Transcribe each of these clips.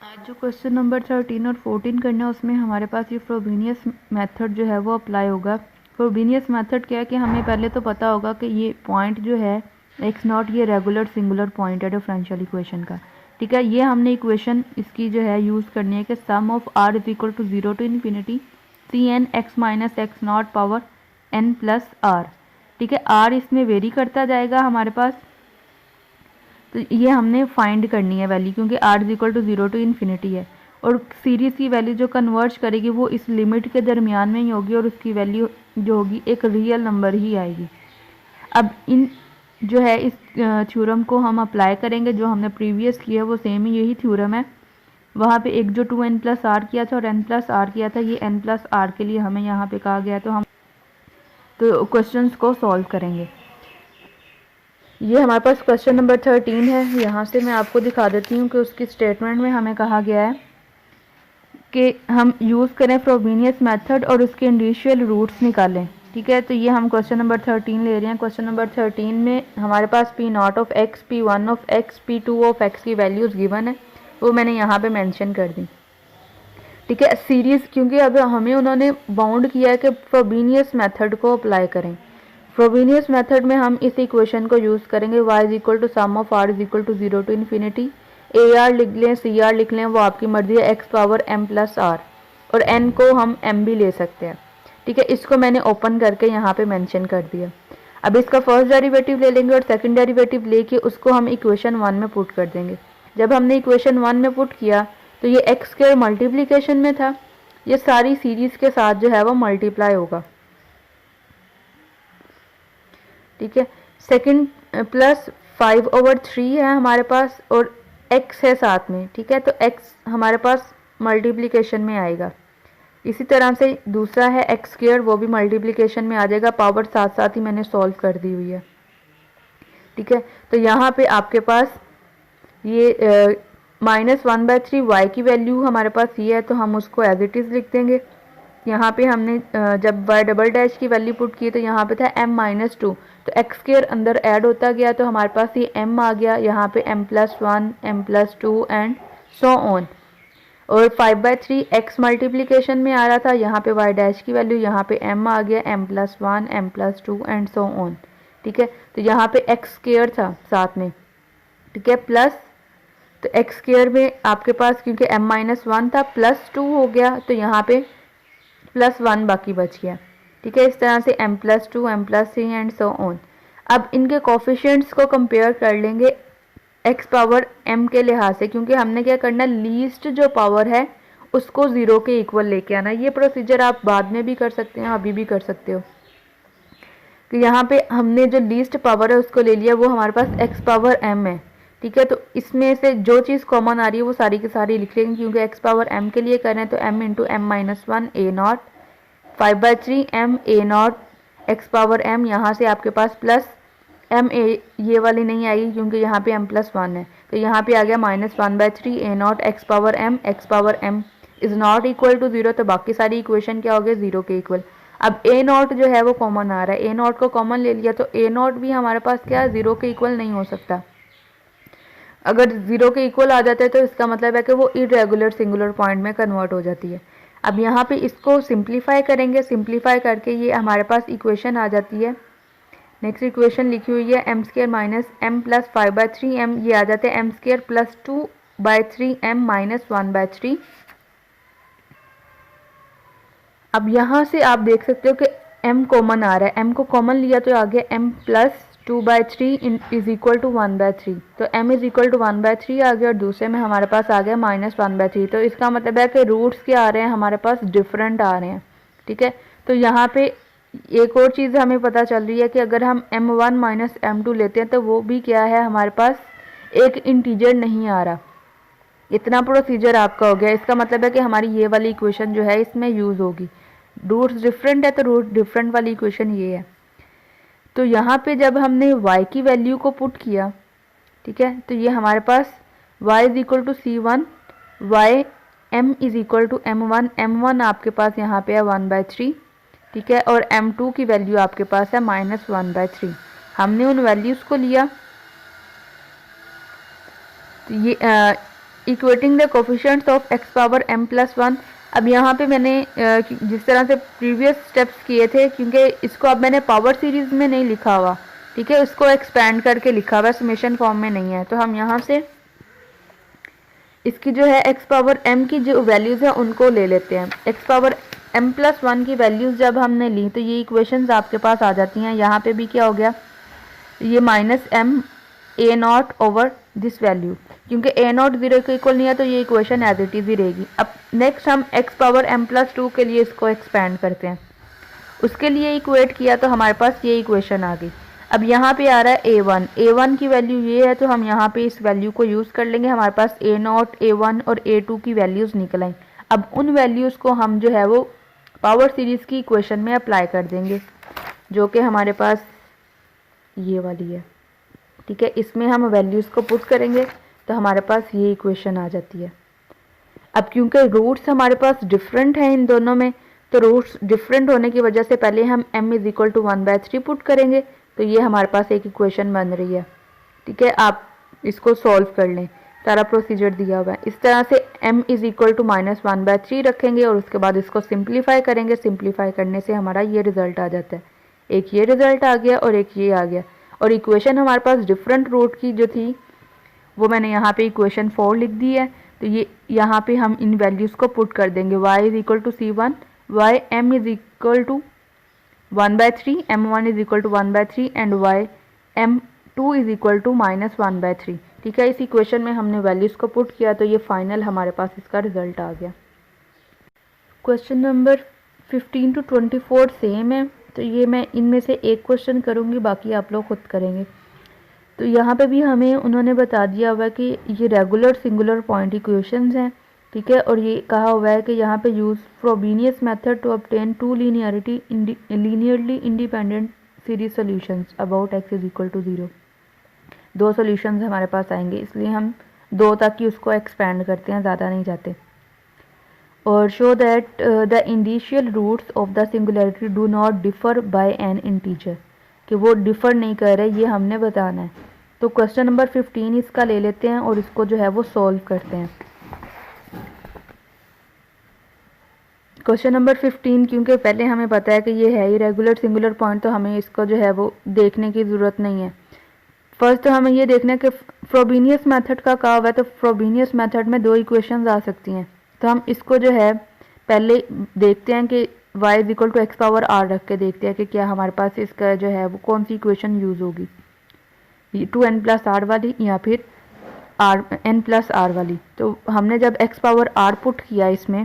आज जो question number 13 और 14 करना है उसमें हमारे पास ये फ्रोबेनियस मेथड जो है वो अप्लाई होगा। फ्रोबेनियस मेथड क्या है कि हमें पहले तो पता होगा कि ये पॉइंट जो है एक्स नॉट ये रेगुलर सिंगुलर पॉइंट है डिफरेंशियल इक्वेशन का। ठीक है, ये हमने इक्वेशन इसकी जो है यूज़ करनी है कि sum of R is equal to 0 to infinity C N X minus X naught power N plus R. ठीक है, आर इसमें वेरी करता जाएगा हमारे पास, तो ये हमने फाइंड करनी है वैल्यू, क्योंकि r is equal to 0 to infinity है और सीरीज़ की वैल्यू जो कन्वर्ज करेगी वो इस लिमिट के दरमियान में ही होगी और उसकी वैल्यू जो होगी एक रियल नंबर ही आएगी। अब इन जो है इस थ्योरम को हम अप्लाई करेंगे, जो हमने प्रीवियस किया वो सेम ही यही थ्योरम है। वहाँ पे एक जो 2n प्लस आर किया था और n प्लस आर किया था, ये n प्लस आर के लिए हमें यहाँ पे कहा गया, तो हम तो क्वेश्चंस को सॉल्व करेंगे। ये हमारे पास क्वेश्चन नंबर 13 है। यहाँ से मैं आपको दिखा देती हूँ कि उसकी स्टेटमेंट में हमें कहा गया है कि हम यूज़ करें फ्रोबेनियस मेथड और उसके इंडिविजुअल रूट्स निकालें। ठीक है, तो ये हम क्वेश्चन नंबर 13 ले रहे हैं। क्वेश्चन नंबर 13 में हमारे पास P naught of X, P one of X, P two of X की वैल्यूज़ गिवन है, वो मैंने यहाँ पे मेंशन कर दी। ठीक है, सीरीज़ क्योंकि अब हमें उन्होंने बाउंड किया है कि फ्रोबेनियस मेथड को अप्लाई करें। फ्रोबेनियस मेथड में हम इस इक्वेशन को यूज़ करेंगे y is equal to sum of r is equal to 0 to infinity. A r लिख लें, सी आर लिख लें, वो आपकी मर्जी है, x power m plus r, और n को हम m भी ले सकते हैं। ठीक है, इसको मैंने ओपन करके यहाँ पे मेंशन कर दिया। अब इसका फर्स्ट डेरिवेटिव ले लेंगे और सेकंड डेरिवेटिव लेके उसको हम इक्वेशन 1 में पुट कर देंगे। जब हमने इक्वेशन 1 में पुट किया तो ये एक्स स्क्वायर मल्टीप्लीकेशन में था, ये सारी सीरीज़ के साथ जो है वो मल्टीप्लाई होगा। ठीक है, सेकंड प्लस 5/3 है हमारे पास और x है साथ में। ठीक है, तो x हमारे पास मल्टीप्लिकेशन में आएगा। इसी तरह से दूसरा है एक्स स्क्वायर, वो भी मल्टीप्लिकेशन में आ जाएगा, पावर साथ साथ ही मैंने सॉल्व कर दी हुई है। ठीक है, तो यहाँ पे आपके पास ये -1/3 y की वैल्यू हमारे पास ये है, तो हम उसको एज इट इज़ लिख देंगे। यहाँ पे हमने जब y डबल डैश की वैल्यू पुट की तो यहाँ पे था m-2, तो एक्स स्क्वायर अंदर ऐड होता गया तो हमारे पास ये m आ गया, यहाँ पे m+1, m+2 and so on. और 5/3 x मल्टीप्लिकेशन में आ रहा था, यहाँ पे y डैश की वैल्यू, यहाँ पे m आ गया, m+1, m+2 and so on. ठीक है, तो यहाँ पे एक्स स्क्वायर था साथ में। ठीक है, प्लस तो एक्स स्क्वायर में आपके पास क्योंकि m-1 था, +2 हो गया, तो यहाँ पे +1 बाकी बच गया। ठीक है, इस तरह से m+2, m+3 and so on. अब इनके कोफिशिएंट्स को कंपेयर कर लेंगे x पावर m के लिहाज से, क्योंकि हमने क्या करना, लीस्ट जो पावर है उसको 0 के इक्वल लेके आना। ये प्रोसीजर आप बाद में भी कर सकते हैं, अभी भी कर सकते हो। कि यहाँ पे हमने जो लीस्ट पावर है उसको ले लिया, वो हमारे पास x पावर m है। ठीक है, तो इसमें से जो चीज़ कॉमन आ रही है वो सारी की सारी लिख लेंगे, क्योंकि x पावर m के लिए कर रहे हैं, तो m into m-1 a not, 5/3 m a naught x power m, यहाँ से आपके पास प्लस m a, ये वाली नहीं आएगी क्योंकि यहाँ पे m+1 है, तो यहाँ पे आ गया -1/3 a naught x power m is not equal to 0, तो बाकी सारी इक्वेशन क्या हो गए, 0 के इक्वल। अब a नॉट जो है वो कॉमन आ रहा है, a नॉट को कॉमन ले लिया, तो a नॉट भी हमारे पास क्या 0 के इक्वल नहीं हो सकता। अगर 0 के इक्वल आ जाता है तो इसका मतलब है कि वो इरेगुलर सिंगुलर पॉइंट में कन्वर्ट हो जाती है। अब यहाँ पे इसको सिंप्लीफाई करेंगे, सिंप्लीफाई करके ये हमारे पास इक्वेशन आ जाती है। नेक्स्ट इक्वेशन लिखी हुई है m² minus m plus 5/3m, ये आ जाते हैं m² प्लस 2/3m माइनस 1/3। अब यहाँ से आप देख सकते हो कि m कॉमन आ रहा है, m को कॉमन लिया तो आ गया m plus 2/3 is equal to 1/3, तो m इज इक्वल टू 1/3 आ गया, और दूसरे में हमारे पास आ गया -1/3। तो इसका मतलब है कि रूट्स क्या आ रहे हैं हमारे पास, डिफरेंट आ रहे हैं। ठीक है, तो यहाँ पे एक और चीज़ हमें पता चल रही है कि अगर हम m1 माइनस m2 लेते हैं तो वो भी क्या है, हमारे पास एक इंटीजर नहीं आ रहा। इतना प्रोसीजर आपका हो गया, इसका मतलब है कि हमारी ये वाली इक्वेशन जो है इसमें यूज़ होगी। रूट्स डिफरेंट है तो रूट डिफरेंट वाली इक्वेशन ये है। तो यहाँ पे जब हमने y की वैल्यू को पुट किया, ठीक है, तो ये हमारे पास y is equal to c1, y m is equal to m1, m1 आपके पास यहाँ पे है 1/3। ठीक है, और m2 की वैल्यू आपके पास है -1/3। हमने उन वैल्यूज़ को लिया, तो ये equating the coefficients of x power m plus 1। अब यहाँ पे मैंने जिस तरह से प्रीवियस स्टेप्स किए थे, क्योंकि इसको अब मैंने पावर सीरीज़ में नहीं लिखा हुआ, ठीक है, इसको एक्सपैंड करके लिखा हुआ, समेशन फॉर्म में नहीं है, तो हम यहाँ से इसकी जो है x पावर m की जो वैल्यूज़ है उनको ले लेते हैं। x पावर m प्लस 1 की वैल्यूज़ जब हमने ली तो ये इक्वेशंस आपके पास आ जाती हैं। यहाँ पे भी क्या हो गया, ये minus m a not over this value, क्योंकि a नॉट 0 के इक्वल नहीं है तो ये इक्वेशन एज इट इज़ ही रहेगी। अब नेक्स्ट हम x पावर m प्लस 2 के लिए इसको एक्सपैंड करते हैं, उसके लिए इक्वेट किया तो हमारे पास ये इक्वेशन आ गई। अब यहाँ पे आ रहा है a1 की वैल्यू ये है, तो हम यहाँ पे इस वैल्यू को यूज़ कर लेंगे। हमारे पास a नॉट, a1 और a2 की वैल्यूज़ निकल आई। अब उन वैल्यूज़ को हम जो है वो पावर सीरीज़ की इक्वेशन में अप्लाई कर देंगे, जो कि हमारे पास ये वाली है, ठीक है। इसमें हम वैल्यूज़ को पुट करेंगे तो हमारे पास ये इक्वेशन आ जाती है। अब क्योंकि रूट्स हमारे पास डिफरेंट हैं इन दोनों में, तो रूट्स डिफरेंट होने की वजह से पहले हम m is equal to 1/3 put करेंगे, तो ये हमारे पास एक इक्वेशन बन रही है, ठीक है। आप इसको सॉल्व कर लें, सारा प्रोसीजर दिया हुआ है। इस तरह से m इज़ इक्वल टू -1/3 रखेंगे और उसके बाद इसको सिंप्लीफाई करेंगे। सिंप्लीफाई करने से हमारा ये रिज़ल्ट आ जाता है, एक ये रिज़ल्ट आ गया और एक ये आ गया। और इक्वेशन हमारे पास डिफरेंट रूट की जो थी वो मैंने यहाँ पे इक्वेशन 4 लिख दी है, तो ये यहाँ पे हम इन वैल्यूज़ को पुट कर देंगे। y is equal to c1, y m is equal to 1/3, m1 is equal to 1/3 and y m2 is equal to -1/3, ठीक है। इस इक्वेशन में हमने वैल्यूज़ को पुट किया तो ये फाइनल हमारे पास इसका रिजल्ट आ गया। क्वेश्चन नंबर 15 to 24 सेम है, तो ये मैं इनमें से एक क्वेश्चन करूँगी, बाकी आप लोग खुद करेंगे। तो यहाँ पे भी हमें उन्होंने बता दिया हुआ है कि ये रेगुलर सिंगुलर पॉइंट इक्वेशंस हैं, ठीक है। और ये कहा हुआ है कि यहाँ पे use Frobenius method to obtain two linearly independent series solutions about x is equal to 0। दो सॉल्यूशंस हमारे पास आएंगे, इसलिए हम दो तक ही उसको एक्सपैंड करते हैं, ज़्यादा नहीं जाते। और show that the initial roots of the singularity do not differ by an integer, कि वो डिफ़र नहीं कर रहे, ये हमने बताना है। तो क्वेश्चन नंबर 15 इसका ले लेते हैं और इसको जो है वो सॉल्व करते हैं। क्वेश्चन नंबर 15, क्योंकि पहले हमें पता है कि ये है इरेगुलर सिंगुलर पॉइंट, तो हमें इसको जो है वो देखने की ज़रूरत नहीं है। फर्स्ट तो हमें ये देखना है कि फ्रोबेनियस मेथड का कहा हुआ है, तो फ्रोबेनियस मेथड में दो इक्वेशंस आ सकती हैं। तो हम इसको जो है पहले देखते हैं कि y is equal to x power r रख के देखते हैं कि क्या हमारे पास इसका जो है वो कौन सी इक्वेशन यूज़ होगी, 2n प्लस आर वाली या फिर n प्लस आर वाली। तो हमने जब x पावर r पुट किया इसमें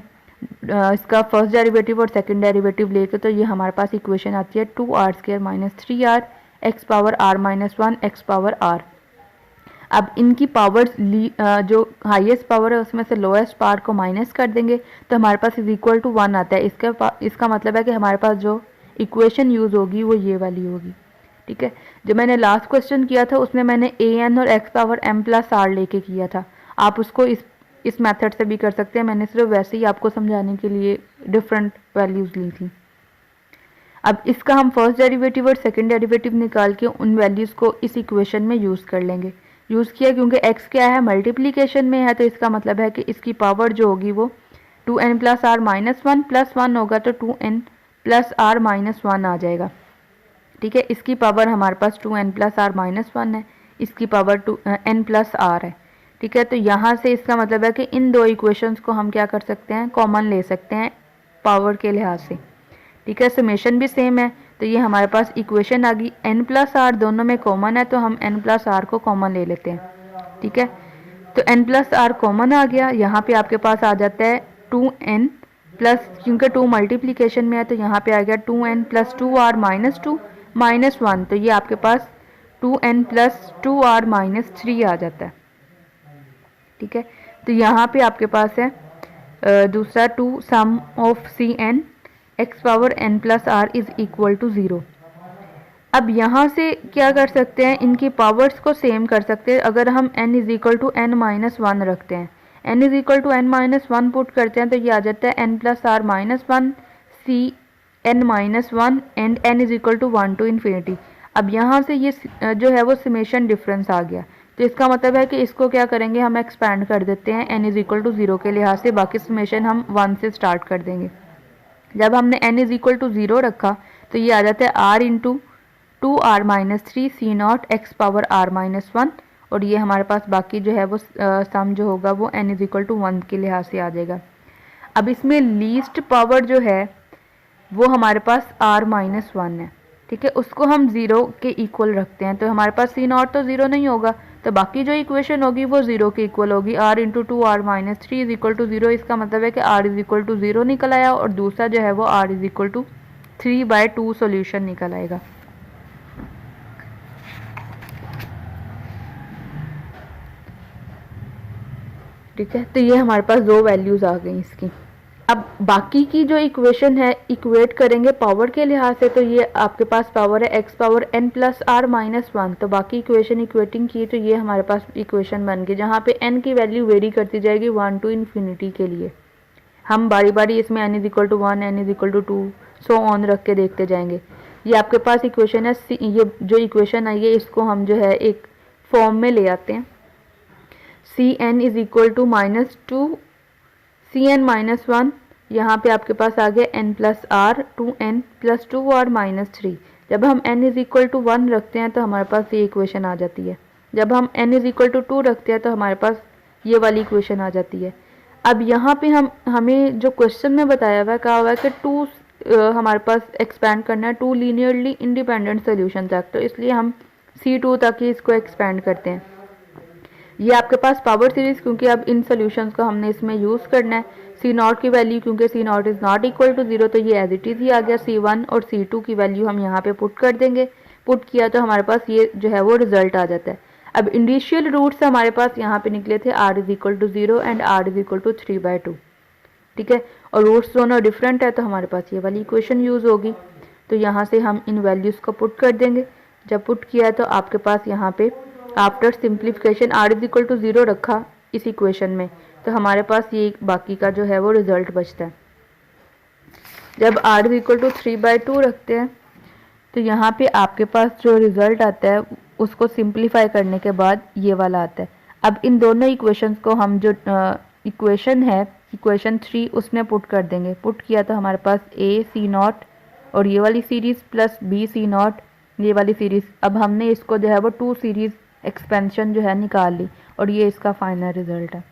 इसका फर्स्ट डेरिवेटिव और सेकंड डेरिवेटिव लेके, तो ये हमारे पास इक्वेशन आती है 2r² - 3r x power r - 1 x power r। अब इनकी पावर्स जो हाईएस्ट पावर है उसमें से लोएस्ट पावर को माइनस कर देंगे तो हमारे पास इज इक्वल टू 1 आता है। इसका मतलब है कि हमारे पास जो इक्वेशन यूज़ होगी वो ये वाली होगी, ठीक है। जो मैंने लास्ट क्वेश्चन किया था उसमें मैंने an और x power m plus r लेके किया था, आप उसको इस मेथड से भी कर सकते हैं। मैंने सिर्फ वैसे ही आपको समझाने के लिए डिफरेंट वैल्यूज़ ली थी। अब इसका हम फर्स्ट डेरिवेटिव और सेकंड डेरिवेटिव निकाल के उन वैल्यूज़ को इस इक्वेशन में यूज़ कर लेंगे। यूज़ किया क्योंकि x क्या है, मल्टीप्लिकेशन में है, तो इसका मतलब है कि इसकी पावर जो होगी वो 2n plus r minus 1 plus 1 होगा, तो 2n प्लस आर माइनस 1 आ जाएगा, ठीक है। इसकी पावर हमारे पास 2n प्लस आर माइनस 1 है, इसकी पावर n प्लस आर है, ठीक है। तो यहाँ से इसका मतलब है कि इन दो इक्वेशंस को हम क्या कर सकते हैं, कॉमन ले सकते हैं पावर के लिहाज से, ठीक है। समेशन भी सेम है, तो ये हमारे पास इक्वेशन आ गई। n प्लस आर दोनों में कॉमन है, तो हम n प्लस आर को कॉमन ले लेते हैं, ठीक है। तो n प्लस आर कॉमन आ गया, यहाँ पे आपके पास आ जाता है 2n प्लस, क्योंकि 2 मल्टीप्लिकेशन में है तो यहाँ पे आ गया 2n plus 2r minus 2 minus 1, तो ये आपके पास 2n प्लस 2r माइनस 3 आ जाता है, ठीक है। तो यहाँ पे आपके पास है दूसरा 2 sum of cn x power n plus R is equal to 0। अब यहाँ से क्या कर सकते हैं, इनकी पावर्स को सेम कर सकते हैं। अगर हम n is equal to n minus 1 रखते हैं, n is equal to n minus 1 put करते हैं, तो ये आ जाता है n plus r minus 1 c n minus 1 and n is equal to 1 to infinity. अब यहाँ से ये जो है वो समेशन डिफरेंस आ गया, तो इसका मतलब है कि इसको क्या करेंगे, हम एक्सपैंड कर देते हैं n इज़ इक्वल टू 0 के लिहाज से, बाकी समेशन हम 1 से स्टार्ट कर देंगे। जब हमने n इज़ इक्वल टू 0 रखा तो ये आ जाता है r into 2r minus 3 c naught x power r minus 1, और ये हमारे पास बाकी जो है वो सम जो होगा वो n इज़ इक्वल टू 1 के लिहाज से आ जाएगा। अब इसमें लीस्ट पावर जो है वो हमारे पास r माइनस 1 है, ठीक है, उसको हम 0 के इक्वल रखते हैं, तो हमारे पास सी नॉट तो 0 नहीं होगा, तो बाकी जो इक्वेशन होगी वो 0 के इक्वल होगी। r into 2r minus 3 is equal to 0, इसका मतलब है कि r इज इक्वल टू 0 निकल आया, और दूसरा जो है वो r is equal to 3/2 solution निकल आएगा। ठीक है, तो ये हमारे पास दो वैल्यूज़ आ गई इसकी। अब बाकी की जो इक्वेशन है इक्वेट करेंगे पावर के लिहाज से, तो ये आपके पास पावर है x power n plus r minus 1, तो बाकी इक्वेशन इक्वेटिंग की तो ये हमारे पास इक्वेशन बन गई, जहाँ पे n की वैल्यू वेरी करती जाएगी 1 टू इन्फिनिटी के लिए। हम बारी बारी इसमें n is equal to 1, n is equal to 2 so on रख के देखते जाएंगे। ये आपके पास इक्वेशन है, ये जो इक्वेशन आई है इसको हम जो है एक फॉर्म में ले आते हैं। C n is equal to minus 2 c n minus 1, यहाँ पे आपके पास आ गया n plus r 2n plus 2r minus 3। जब हम n इज इक्वल टू 1 रखते हैं तो हमारे पास ये इक्वेशन आ जाती है। जब हम n इज इक्वल टू 2 रखते हैं तो हमारे पास ये वाली इक्वेशन आ जाती है। अब यहाँ पे हमें जो क्वेश्चन में बताया हुआ है, कहा हुआ है कि 2 हमारे पास एक्सपैंड करना है 2 लीनियरली इंडिपेंडेंट सोल्यूशन तक, तो इसलिए हम C2 तक ही इसको एक्सपैंड करते हैं। ये आपके पास पावर सीरीज, क्योंकि अब इन सॉल्यूशंस को हमने इसमें यूज़ करना है। सी नॉट की वैल्यू क्योंकि C naught is not equal to 0, तो ये एज इट इज़ ही आ गया। C1 और C2 की वैल्यू हम यहाँ पे पुट कर देंगे। पुट किया तो हमारे पास ये जो है वो रिजल्ट आ जाता है। अब इंडिशियल रूट्स हमारे पास यहाँ पे निकले थे r is equal to 0 and r is equal to 3/2, ठीक है, और रूट्स दोनों डिफरेंट है तो हमारे पास ये वाली इक्वेशन यूज़ होगी। तो यहाँ से हम इन वैल्यूज़ को पुट कर देंगे। जब पुट किया तो आपके पास यहाँ पे after simplification r is equal to 0 रखा इस इक्वेशन में, तो हमारे पास ये बाकी का जो है वो रिजल्ट बचता है। जब r इज इक्वल टू 3/2 रखते हैं तो यहाँ पे आपके पास जो रिजल्ट आता है उसको सिंप्लीफाई करने के बाद ये वाला आता है। अब इन दोनों इक्वेशंस को हम जो इक्वेशन है इक्वेशन 3 उसमें पुट कर देंगे। पुट किया तो हमारे पास a C0 और ये वाली सीरीज़ प्लस b C0 ये वाली सीरीज़। अब हमने इसको जो है वो 2 सीरीज़ एक्सपेंशन जो है निकाल ली और ये इसका फाइनल रिजल्ट है।